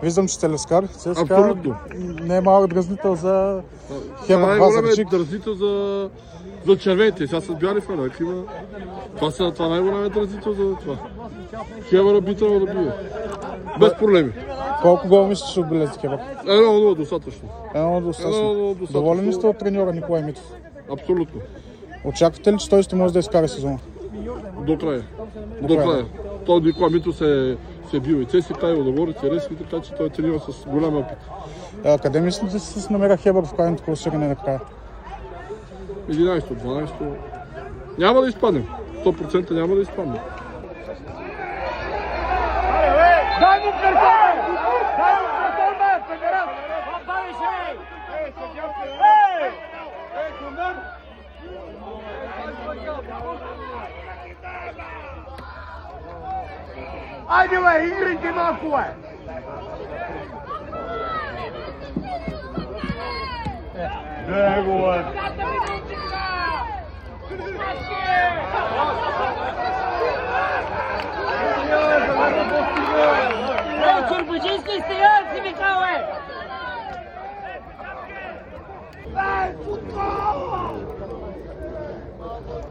Виждам, че сте лескар. Абсолютно. Не е малък дразнител за Хебър Пазарджик. Дразнител за червените. Сега са бяли фанак. Това най-голям дразнител за това. Хебъра би трябвало да бие. Без проблеми. Колко гол мислиш, ще отбележи Хебър? 1-0 достатъчно. 1-0 достатъчно. Доволен ли сте от треньора Николай Митов? Абсолютно. Очаквате ли, че той ще може да изкара сезона? До края. До края. Той Николай Митов се бил и ЦСКА, и Лудогорец, и Резки, така че той тренира с голям опит. Къде мислите да се намеря Хебър в крайното класиране на края? 11-то, 12-то. Няма да изпаднем. 100% няма да изпаднем. Дай му картон! Дай му картон, бе, педерат! Бави се! Ей, съдялка! Ей! Ей, команд! Айде, бе, играйте малко, бе! Него, бе! Ей, чурбаджийски стрелянци, Михале! Ей, футбол!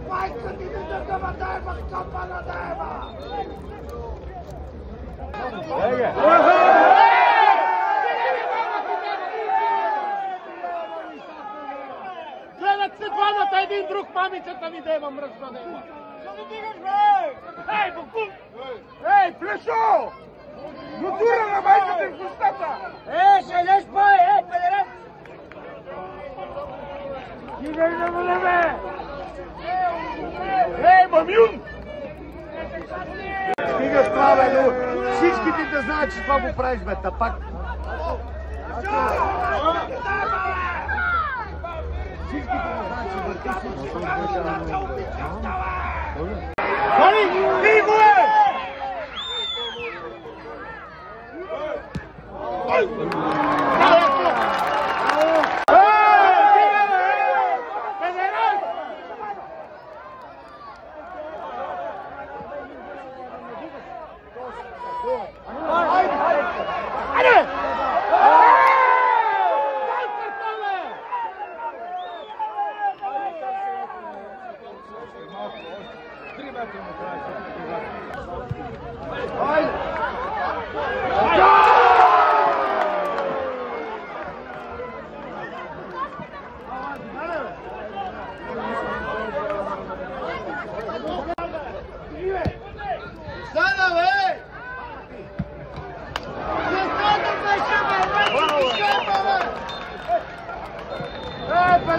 Майка ти не дъргава даева, скъпана даева! Гледат се двамата един друг, мамицата ми да има мръсна него. Що ми дигаш, бе? Ей, Бокун! Ей, Плешо! Мотура на майката в устата! Ще леш бой, педерат! Дигай да бъде, бе! Ей, мамюн! Стига с това, бе, но всичките да знаят, че това го правиш, бе, тапак. Всичките да знаят, че върти всички. Ходи, ти го е!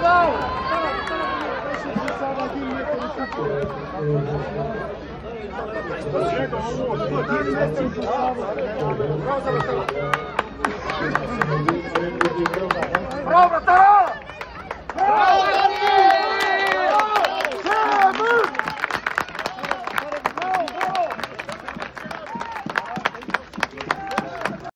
Bravo,